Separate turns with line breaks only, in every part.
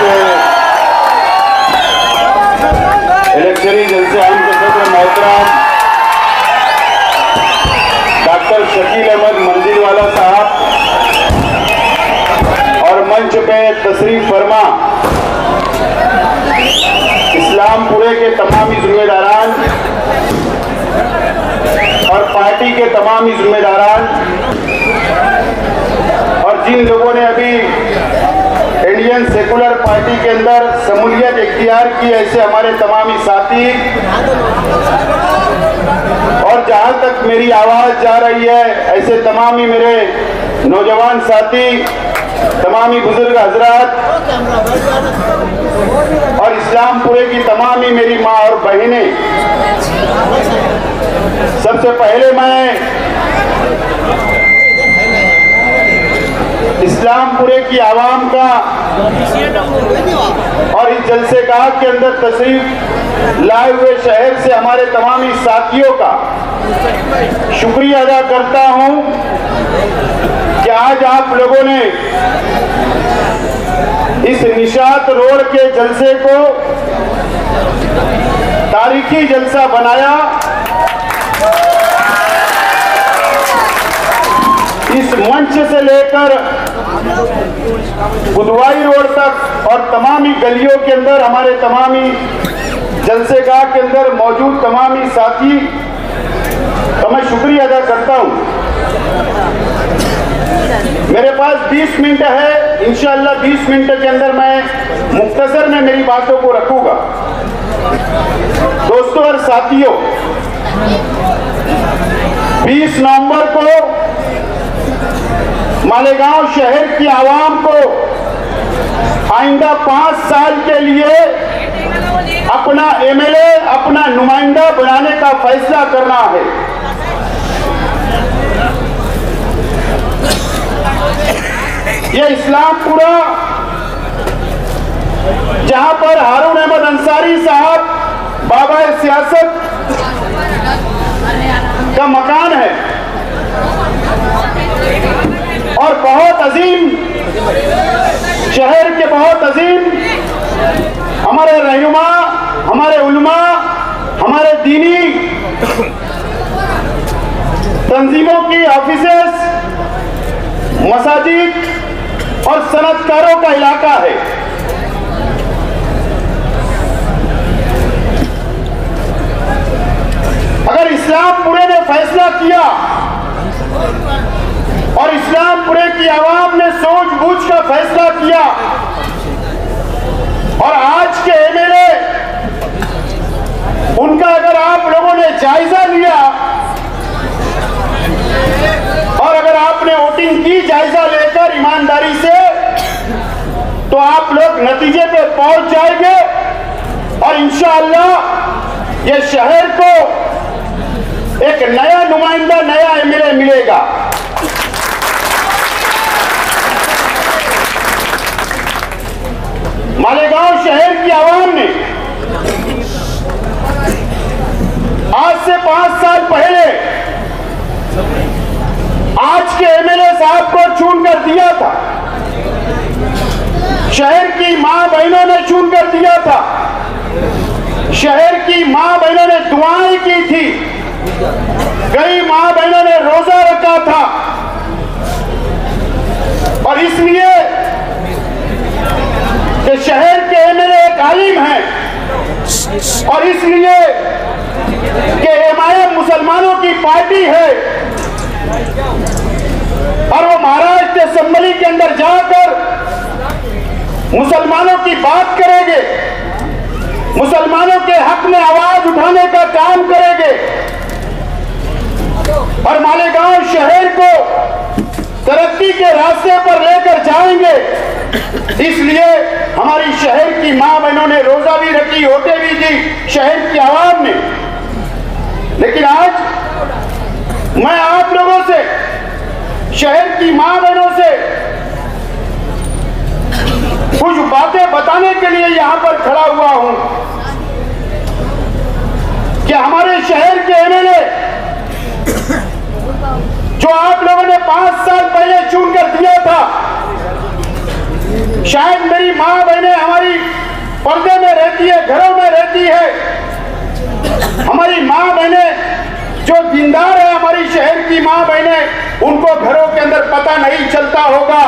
के इलेक्शनी जलसे आम के सदर मोहतरम डॉक्टर शकील अहमद मंजिलवाला साहब और मंच पे तशरीफ फरमा इस्लामपुरे के तमामी जिम्मेदारान और पार्टी के तमामी जिम्मेदारान और जिन लोगों ने अभी इंडियन सेकुलर पार्टी के अंदर शमूलियत इख्तियार की, ऐसे हमारे तमामी साथी और जहां तक मेरी आवाज जा रही है ऐसे तमामी मेरे नौजवान साथी, तमामी बुजुर्ग हजरात और इस्लामपुरे की तमामी मेरी माँ और बहनें, सबसे पहले मैं इस्लामपुरे की आवाम का और इस जलसेगाह के अंदर तशरीफ लाए हुए शहर से हमारे तमामी साथियों का शुक्रिया अदा करता हूं कि आज आप लोगों ने इस निशात रोड के जलसे को तारीखी जलसा बनाया। इस मंच से लेकर बुधवाई रोड तक और तमामी गलियों के अंदर हमारे तमामी जलसेगाह के अंदर मौजूद तमामी साथी का मैं शुक्रिया अदा करता हूं। मेरे पास 20 मिनट है, इंशाअल्लाह 20 मिनट के अंदर मैं मुख्तसर में मेरी बातों को रखूंगा। दोस्तों और साथियों, 20 नवंबर को मालेगांव शहर की आवाम को आइंदा 5 साल के लिए अपना एमएलए, अपना नुमाइंदा बनाने का फैसला करना है। ये इस्लामपुरा, जहां पर हारून अहमद अंसारी साहब बाबा सियासत का मकान है और बहुत अजीम शहर के बहुत अजीम हमारे रहनुमा, हमारे उलमा, हमारे दीनी तंजीमों की ऑफिसेस, मसाजिद और सनतकारों का इलाका है। अगर इस्लामपुरे ने फैसला किया और इस्लामपुरे की आवाम ने सूझबूझ का फैसला किया और आज के एमएलए उनका अगर आप लोगों ने जायजा लिया और अगर आपने वोटिंग की जायजा लेकर ईमानदारी से, तो आप लोग नतीजे पे पहुंच जाएंगे और इंशाअल्लाह ये शहर को एक नया नुमाइंदा, नया एमएलए मिलेगा। मालेगांव शहर की आवाम ने आज से 5 साल पहले आज के एमएलए साहब को चुन कर दिया था। शहर की मां बहनों ने चुन कर दिया था। शहर की मां बहनों ने दुआएं की थी। कई मां बहनों ने रोजा रखा था और इसलिए कि शहर के एमएलए एक आलिम हैं और इसलिए कि एमआईएम मुसलमानों की पार्टी है और वो महाराष्ट्र असेंबली के अंदर जाकर मुसलमानों की बात करेंगे, मुसलमानों के हक में आवाज उठाने का काम करेंगे और मालेगांव शहर को तरक्की के रास्ते पर लेकर जाएंगे। इसलिए हमारी शहर की मां बहनों ने रोजा भी रखी, वोटें भी दी शहर की आवाम ने। लेकिन आज मैं आप लोगों से, शहर की मां बहनों से कुछ बातें बताने के लिए यहां पर खड़ा हुआ हूं कि हमारे शहर के एमएलए जो आप लोगों ने 5 साल पहले चुन कर दिया था, शायद मेरी माँ बहनें हमारी पर्दे में रहती है, घरों में रहती है। हमारी माँ बहनें जो दीनदार है, हमारी शहर की माँ बहनें, उनको घरों के अंदर पता नहीं चलता होगा।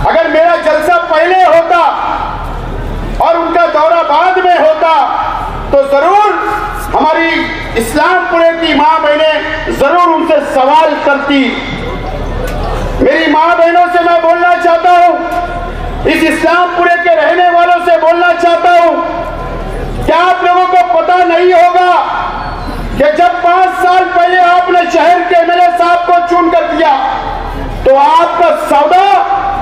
अगर मेरा जलसा पहले होता और उनका दौरा बाद में होता तो जरूर हमारी इस्लामपुरे की माँ बहनें जरूर उनसे सवाल करती। मेरी माँ बहनों से मैं बोलना चाहता हूँ, इस इस्लामपुरे के रहने वालों से बोलना चाहता हूँ, क्या आप लोगों को पता नहीं होगा कि जब 5 साल पहले आपने शहर के एमएलए साहब को चुन कर दिया तो आपका सौदा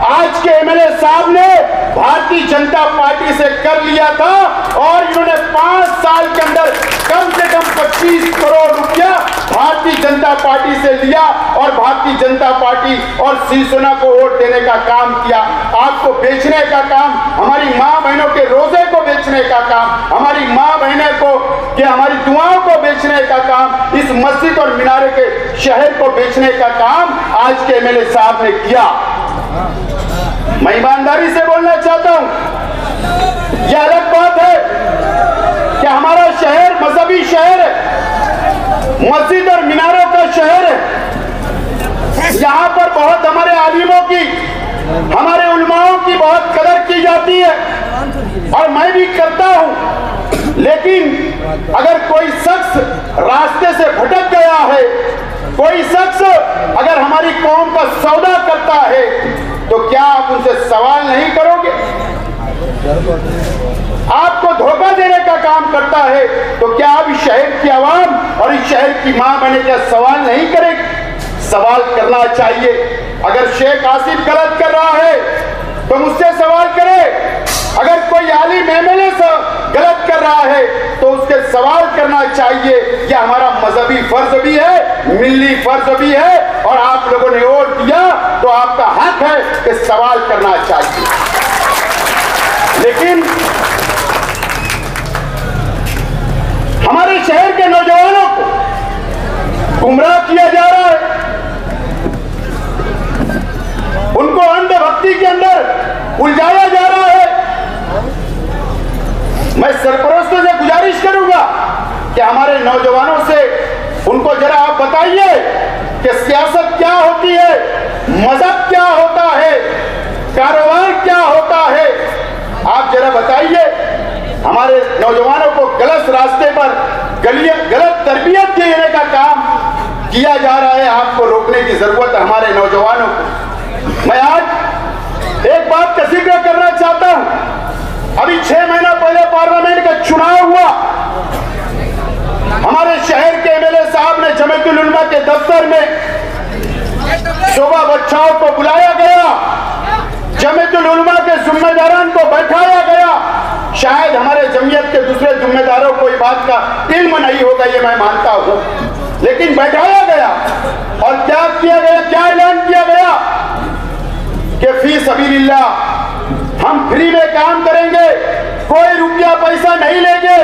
आज के एमएलए साहब ने भारतीय जनता पार्टी से कर लिया था और इन्होंने 5 साल के अंदर कम से कम 25 करोड़ रुपया भारतीय जनता पार्टी से लिया और भारतीय जनता पार्टी और शिवसेना को वोट देने का काम किया। आपको बेचने का काम, हमारी माँ बहनों के रोजे को बेचने का काम, हमारी माँ बहनों को कि हमारी दुआओं को बेचने का काम, इस मस्जिद और मीनारे के शहर को बेचने का काम आज के एमएलए साहब ने किया। मैं ईमानदारी से बोलना चाहता हूं, यह अलग बात है कि हमारा शहर मजहबी शहर है, मस्जिद और मीनारों का शहर है। यहाँ पर बहुत हमारे आलिमों की, हमारे उलमाओं की बहुत कदर की जाती है और मैं भी करता हूं। लेकिन अगर कोई शख्स रास्ते से भटक गया है, कोई शख्स अगर हमारी कौम का सौदा करता है तो क्या आप उनसे सवाल नहीं करोगे? आपको धोखा देने का काम करता है तो क्या आप इस शहर की आवाम और इस शहर की मां बने क्या सवाल नहीं करेगी? सवाल करना चाहिए। अगर शेख आसिफ गलत कर रहा है तो मुझसे सवाल करे, अगर कोई आलिम एमएलए गलत कर रहा है तो उसके सवाल करना चाहिए। यह हमारा मजहबी फर्ज भी है, मिली फर्ज भी है और आप लोगों ने वोट दिया तो आपका हक है कि सवाल करना चाहिए। लेकिन हमारे शहर के नौजवानों को गुमराह किया जा रहा है, उनको अंधभक्ति के अंदर उलझाया जा रहा है। मैं सरपरस्तों से गुजारिश करूंगा कि हमारे नौजवानों से उनको जरा आप बताइए कि सियासत क्या होती है, मजहब क्या होता है, कारोबार क्या होता है। आप जरा बताइए। हमारे नौजवानों को गलत रास्ते पर गलत तरबियत देने का काम किया जा रहा है। आपको रोकने की जरूरत है हमारे नौजवानों को। मैं आज एक बात का जिक्र करना चाहता हूं। अभी 6 महीना पहले पार्लियामेंट का चुनाव हुआ। हमारे शहर के एमएलए साहब ने जमीयतुल उलमा के दफ्तर में शोभा बच्चाओं को बुलाया गया, जमीयतुल उलमा के जिम्मेदारान को बैठाया गया। शायद हमारे जमीयत के दूसरे जिम्मेदारों को इस बात का इल्म नहीं होगा, ये मैं मानता हूं, लेकिन बैठाया गया और क्या किया गया, क्या ऐलान किया गया कि फी सबीलिल्लाह हम फ्री में काम करेंगे, कोई रुपया पैसा नहीं लेंगे।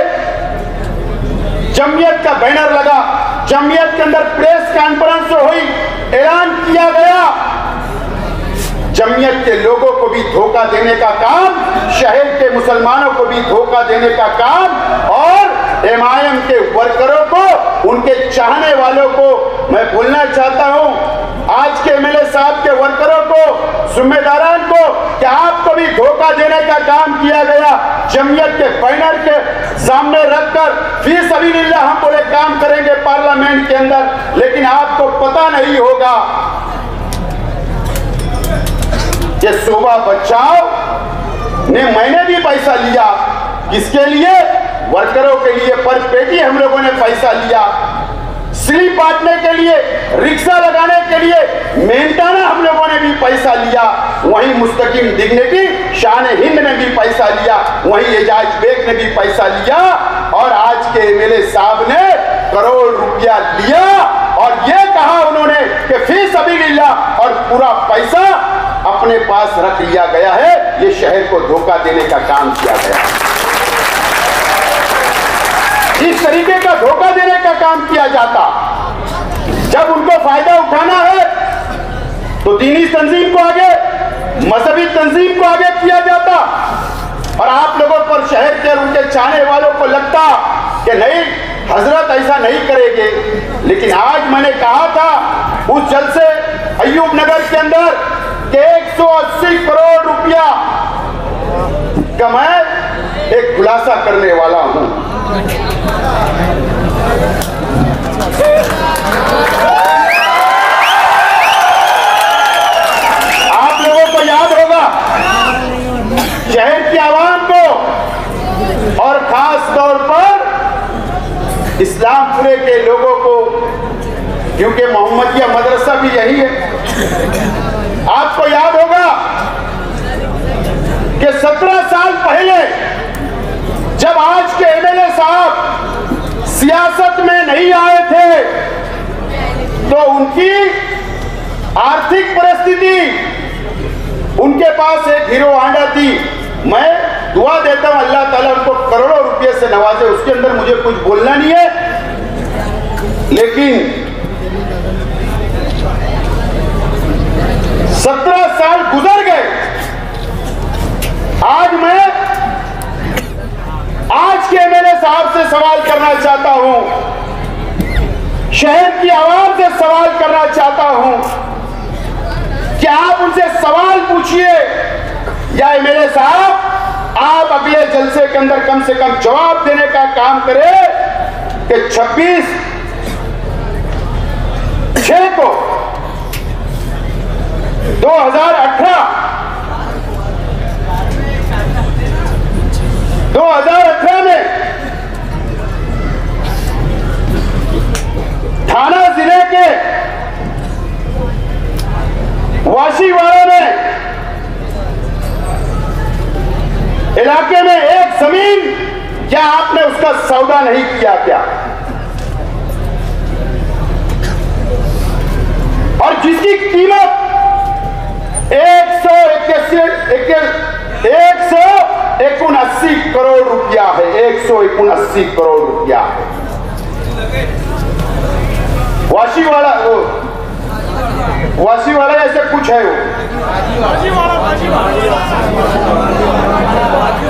जमीयत का बैनर लगा, जमीयत के अंदर प्रेस कॉन्फ्रेंस हुई, ऐलान किया गया। जमीयत के लोगों को भी धोखा देने का काम, शहर के मुसलमानों को भी धोखा देने का काम और एमआईएम के वर्करों को, उनके चाहने वालों को मैं बोलना चाहता हूं, आज के एमएलए साहब के वर्करों को, जिम्मेदारान को, कि आपको भी धोखा देने का काम किया गया। जमीयत के बैनर के सामने रखकर फी सबीलिल्लाह हम बोले काम करेंगे पार्लियामेंट के अंदर, लेकिन आपको पता नहीं होगा कि शोभा बच्चाओ ने मैंने भी पैसा लिया। किसके लिए? वर्करों के लिए पर पेटी हम लोगों ने पैसा लिया, स्लिप बांटने के लिए, रिक्शा लगाने के लिए, मेंटाना हम लोगों ने भी पैसा लिया। वहीं मुस्तकीम डिग्निटी शान हिंद ने भी पैसा लिया, वहीं एजाज बेग ने भी पैसा लिया और आज के एमएलए साहब ने करोड़ रुपया लिया और ये कहा उन्होंने कि फी सबीलिल्लाह और पूरा पैसा अपने पास रख लिया गया है। ये शहर को धोखा देने का काम किया गया। इस तरीके का धोखा देने का काम किया जाता। जब उनको फायदा उठाना है तो दीनी तंजीम को आगे, मजहबी तंजीम को आगे किया जाता और आप लोगों पर शहर के उनके चाहने वालों को लगता कि नहीं हजरत ऐसा नहीं करेंगे। लेकिन आज मैंने कहा था उस जलसे अय्यूब नगर के अंदर कि 180 करोड़ रुपया का मैं एक खुलासा करने वाला हूं। आप लोगों को याद होगा शहर की आवाम को और खास तौर पर इस्लामपुरे के लोगों को, क्योंकि मोहम्मदिया मदरसा भी यही है। आपको याद होगा कि 17 साल पहले जब आज के एमएलए साहब सियासत में नहीं आए थे तो उनकी आर्थिक परिस्थिति, उनके पास एक हीरो होंडा थी। मैं दुआ देता हूं अल्लाह ताला उनको करोड़ों रुपए से नवाजे, उसके अंदर मुझे कुछ बोलना नहीं है। लेकिन 17 साल गुजर गए। आज मैं आज के एमएलए साहब से सवाल करना चाहता हूं, शहर की आवाम से सवाल करना चाहता हूं कि आप उनसे सवाल पूछिए या एमएलए साहब आप अगले जलसे के अंदर कम से कम जवाब देने का काम करें कि 26/6 को 2018 में थाना जिले के वाशीवाड़ा में इलाके में एक जमीन, क्या आपने उसका सौदा नहीं किया क्या? और जिसकी कीमत 179 करोड़ रुपया है, 179 करोड़ रुपया है। वाशीवाड़ा ऐसे कुछ है वो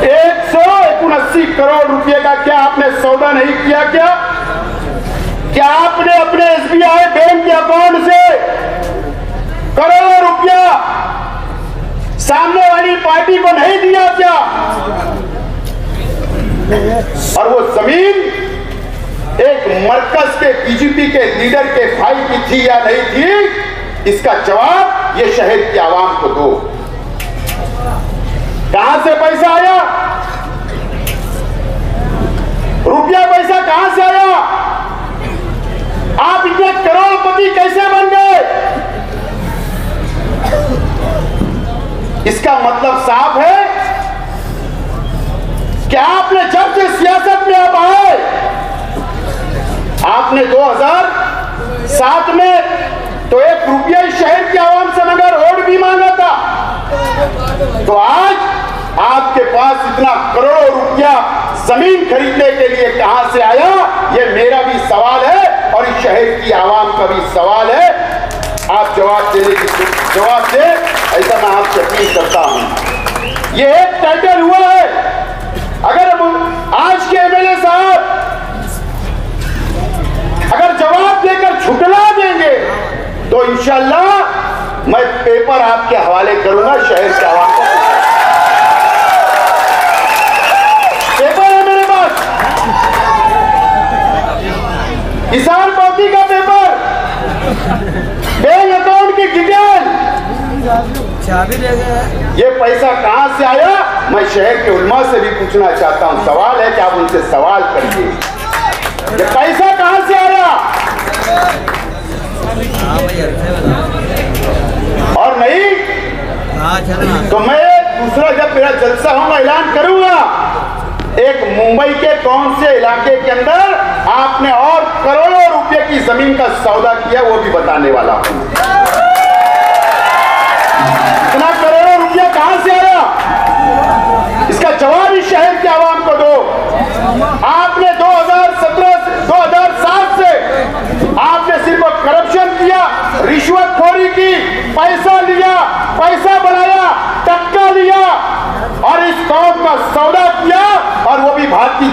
179 करोड़ रुपए का क्या आपने सौदा नहीं किया क्या? क्या आपने अपने एसबीआई बैंक के अकाउंट से करोड़ों रुपया सामने वाली पार्टी को नहीं दिया क्या? और वो जमीन एक मरकज के बीजेपी के लीडर के भाई की थी या नहीं थी, इसका जवाब ये शहर की आवाम को दो। कहां से पैसा आया? रुपया पैसा कहां से आया? आप इतने करोड़पति कैसे बन गए? इसका मतलब साफ है कि आपने जब से सियासत में आप आए, आपने 2007 में तो 1 रुपया शहर की आवाम से मगर वोट भी मांगा था। तो आज आपके पास इतना करोड़ों रुपया जमीन खरीदने के लिए कहां से आया? ये मेरा भी सवाल है और इस शहर की आवाम का भी सवाल है। आप जवाब देने की जवाब दे, ऐसा मैं आपसे अपील करता हूं। ये एक टाइटल हुआ है। अगर आज के एमएलए साहब अगर जवाब देकर झुटला देंगे तो इंशाअल्लाह मैं पेपर आपके हवाले करूंगा शहर के आवाम को। पेपर है मेरे पास, किसान पार्टी का पेपर, बैंक अकाउंट की डिटेल, ये पैसा कहां से आया? मैं शहर के उलमा से भी पूछना चाहता हूं। सवाल है कि आप उनसे सवाल करिए, ये पैसा कहां से आया? और नहीं तो मैं दूसरा जब मेरा जलसा होगा ऐलान करूंगा, एक मुंबई के कौन से इलाके के अंदर आपने और करोड़ों रुपए की जमीन का सौदा किया वो भी बताने वाला हूं। इतना करोड़ों रुपया कहां से आया? इसका जवाब इस शहर के आवाम को दो। आपने 2007 से आपने सिर्फ करप्शन किया, रिश्वतखोरी की, पैसा लिया, पैसा बनाया,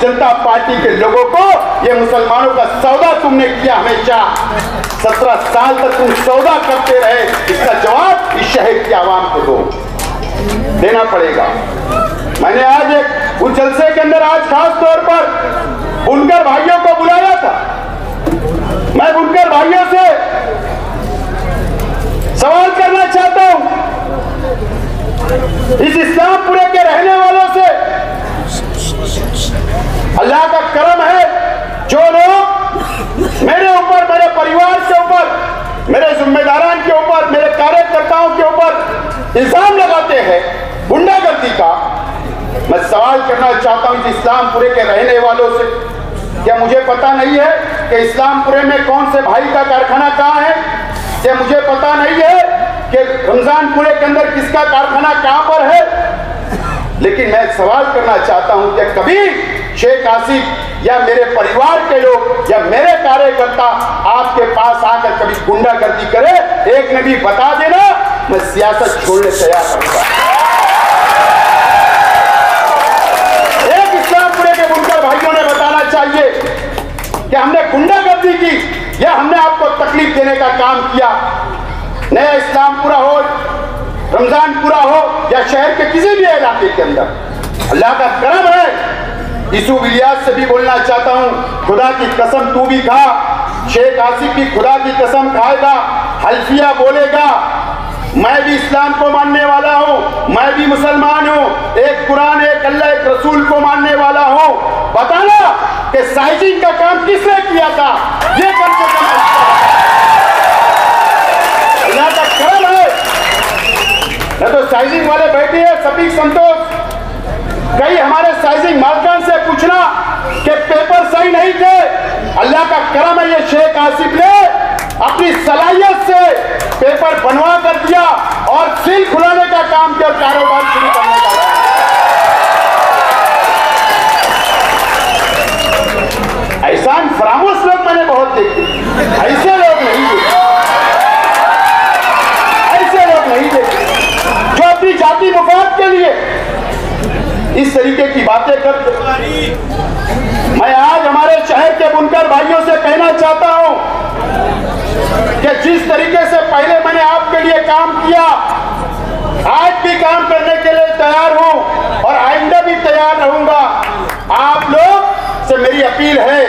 जनता पार्टी के लोगों को ये मुसलमानों का सौदा तुमने किया, हमेशा 17 साल तक तुम सौदा करते रहे, इसका जवाब इस शहर की आवाम को दो, देना पड़ेगा। मैंने आज एक उस जलसे के अंदर आज खास तौर पर बुनकर भाइयों को बुलाया था। मैं बुनकर भाइयों से सवाल करना चाहता हूं, इस इस्लामपुरे के रहने वालों से, अल्लाह का करम है जो लोग मेरे ऊपर, मेरे परिवार के ऊपर, मेरे जिम्मेदारान के ऊपर, मेरे कार्यकर्ताओं के ऊपर इल्जाम लगाते हैं गुंडागर्दी का। मैं सवाल करना चाहता हूं इस इस्लामपुरे के रहने वालों से, क्या मुझे पता नहीं है कि इस्लामपुरे में कौन से भाई का कारखाना कहाँ है? क्या मुझे पता नहीं है कि रमजानपुरे के अंदर किसका कारखाना कहाँ पर है? लेकिन मैं सवाल करना चाहता हूं कि कभी शेख आसिफ या मेरे परिवार के लोग या मेरे कार्यकर्ता आपके पास आकर कभी गुंडागर्दी करे, एक ने भी बता देना, मैं सियासत छोड़ने तैयार रहूंगा। एक इस्लामपुरे के बुनकर भाइयों ने बताना चाहिए कि हमने गुंडागर्दी की या हमने आपको तकलीफ देने का काम किया। नया इस्लामपुरा हो, रमजानपुरा हो या शहर के किसी भी इलाके के अंदर अल्लाह का करम है। यूसुफ इलियास से भी बोलना चाहता हूं, खुदा की कसम तू भी खा, शेख आसिफ भी खुदा की कसम खाएगा, हल्फिया बोलेगा, मैं भी इस्लाम को मानने वाला हूं, मैं भी मुसलमान हूं, एक कुरान, एक अल्लाह, एक रसूल को मानने वाला हूं। बताना कि साइजिंग का काम किसने किया था, ये कम से कम अल्लाह का करम है। न तो साइजिंग वाले बैठे हैं सफीक संतोष, कई हमारे साइजिंग मालकान से पूछना कि पेपर सही नहीं थे। अल्लाह का करम है, ये शेख आसिफ ने अपनी सलाहियत से पेपर बनवा कर दिया और सील खुलाने का काम किया, कारोबार शुरू करने का काम। एहसान फरामोश लोग मैंने बहुत देखे, ऐसे लोग नहीं देखे, ऐसे लोग नहीं देखे जो अपनी जाति मुफाद के लिए इस तरीके की बातें करते। मैं आज हमारे शहर के बुनकर भाइयों से कहना चाहता हूं कि जिस तरीके से पहले मैंने आपके लिए काम किया, आज भी काम करने के लिए तैयार हूं और आइंदा भी तैयार रहूंगा। आप लोग से मेरी अपील है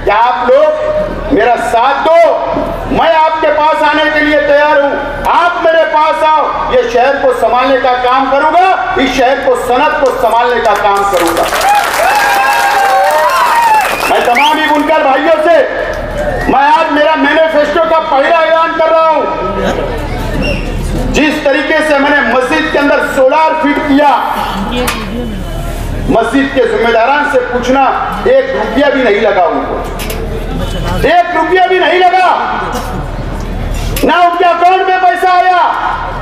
कि आप लोग मेरा साथ दो, मैं आपके पास आने के लिए तैयार हूं, आप मेरे पास आओ, ये शहर को संभालने का काम करूंगा, इस शहर को, सनत को संभालने का काम करूंगा। मैं तमाम ही बुनकर भाइयों से मैं आज मेरा मैनिफेस्टो का पहला ऐलान कर रहा हूं। जिस तरीके से मैंने मस्जिद के अंदर सोलार फिट किया, मस्जिद के जिम्मेदारान से पूछना, 1 रुपया भी नहीं लगा उनको, 1 रुपया भी नहीं लगा, ना उनके अकाउंट में पैसा आया,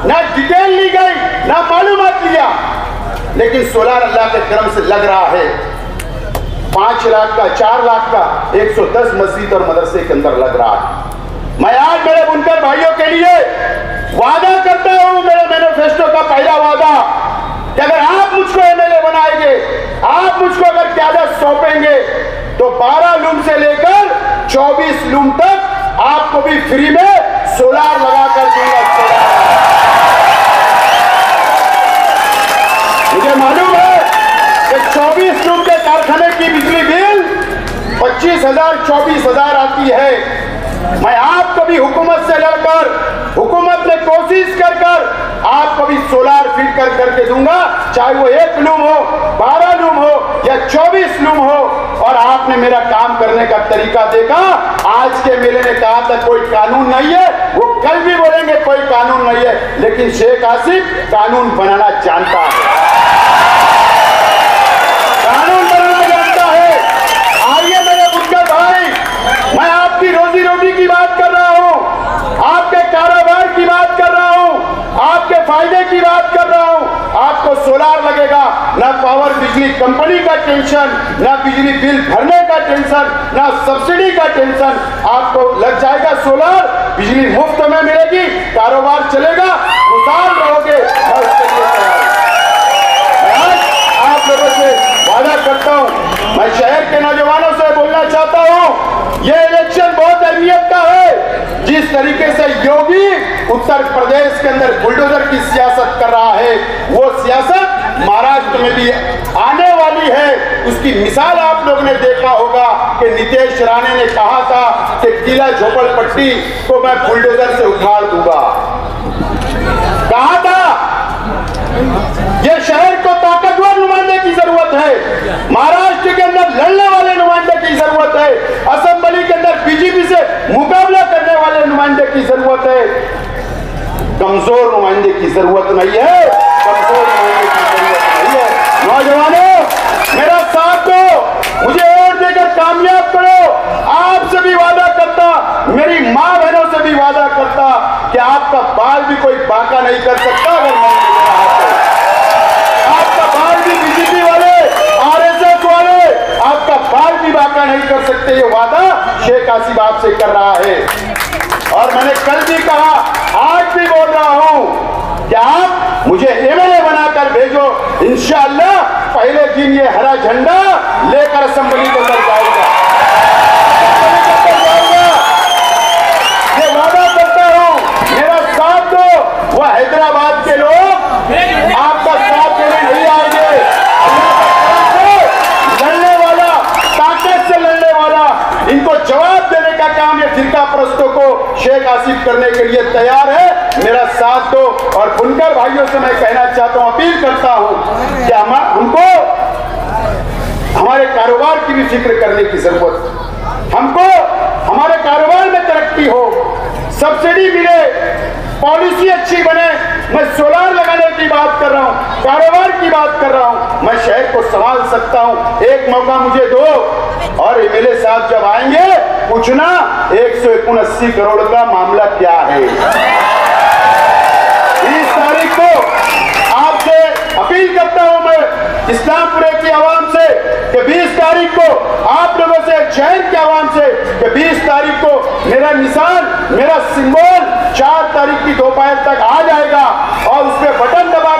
ना डिटेल ली गई, ना मालूमात लिया, लेकिन सोलार अल्लाह के करम से लग रहा है। 5 लाख का, 4 लाख का 110 मस्जिद और मदरसे के अंदर लग रहा है। मैं आज मेरे बुनकर भाइयों के लिए वादा करता हूं, मेरे मैनिफेस्टो का पहला वादा, कि अगर आप मुझको एमएलए बनाएंगे, आप मुझको अगर क़यादत सौंपेंगे, तो 12 लूम से लेकर 24 लूम तक आपको भी फ्री में सोलार लगाकर दूंगा। मुझे मालूम है कि 24 लूम के कारखाने की बिजली बिल 25,000 24,000 आती है। मैं आपको भी हुकूमत से लड़कर, हुकूमत ने कोशिश कर आपको भी सोलार फिट करके दूंगा, चाहे वो 1 लूम हो, 12 लूम हो या 24 लूम हो। और आपने मेरा काम करने का तरीका देखा। आज के मेले ने कहा था कोई कानून नहीं है, वो कल भी बोलेंगे कोई कानून नहीं है, लेकिन शेख आसिफ कानून बनाना जानता है, कानून बनाना जानता है। आइए मेरे बुनकर भाई, मैं आपकी रोजी रोटी की बात कर रहा हूं, आपके कारोबार की बात कर रहा हूं, आपके फायदे की बात कर रहा हूं। आपको सोलार लगेगा, ना पावर बिजली कंपनी का टेंशन, ना बिजली बिल भरने का टेंशन, ना सब्सिडी का टेंशन, आपको लग जाएगा सोलार, बिजली मुफ्त में मिलेगी, कारोबार चलेगा, खुशहाल रहोगे। मैं आप लोगों से वादा करता हूं मैं शहर के नौजवानों से बोलना चाहता हूं, यह इलेक्शन बहुत अहमियत का है। जिस तरीके से योगी उत्तर प्रदेश के अंदर बुलडोजर की सियासत कर रहा है, वो सियासत महाराष्ट्र में भी आने वाली है। उसकी मिसाल आप लोगों ने देखा होगा कि नीतीश राणे ने कहा था कि किला झोपड़पट्टी को मैं बुलडोजर से उखाड़ दूंगा। कहा था यह शहर को ताकतवर नुमाइंदे की जरूरत है, महाराष्ट्र के अंदर लड़ने वाले नुमाइंदे की जरूरत है, असेंबली के अंदर बीजेपी से मुकाबला करने वाले नुमाइंदे की जरूरत है, कमजोर नुमाइंदे की जरूरत नहीं है, कमजोर नुमाइंदे की जरूरत नहीं है। नौजवानों, मेरा साथ दो, मुझे वोट देकर कामयाब करो। आपसे भी वादा करता, मेरी माँ बहनों से भी वादा करता कि आपका बाल भी कोई बांका नहीं कर सकता अगर मैं आपका बाल भी बीजेपी वाले, आरएसएस वाले आपका बाल भी बांका नहीं कर सकते। ये वादा शेख हासिब आपसे कर रहा है। और मैंने कल भी कहा, आज भी बोल रहा हूं कि आप मुझे एमएलए बनाकर भेजो, इंशाअल्लाह पहले दिन ये हरा झंडा लेकर असेंबली के अंदर जाऊंगा, ये वादा करता हूं। मेरा साथ दो, वह हैदराबाद के लोग आपका साथ देने नहीं आएंगे। लड़ने वाला, ताकत से लड़ने वाला, इनको जवाब देने का काम ये फिरका परस्तों को शेख हासिब करने के लिए तैयार है। मेरा साथ दो। और बुनकर भाइयों से मैं कहना चाहता हूं, अपील करता हूं कि हमको हमारे कारोबार की भी फिक्र करने की जरूरत है। हमको हमारे कारोबार में तरक्की हो, सब्सिडी मिले, पॉलिसी अच्छी बने। मैं सोलार लगाने की बात कर रहा हूं, कारोबार की बात कर रहा हूं। मैं शहर को संभाल सकता हूं, एक मौका मुझे दो। और एमएलए साहब जब आएंगे, पूछना 179 करोड़ का मामला क्या है। 20 तारीख को आपसे अपील करता हूं मैं इस्लामपुरे की आवाम से कि 20 तारीख को आप लोगों से, शहर की आवाम से कि 20 तारीख को मेरा निशान, मेरा सिंबल 4 तारीख की दोपहर तक आ जाएगा और उसमें बटन दबा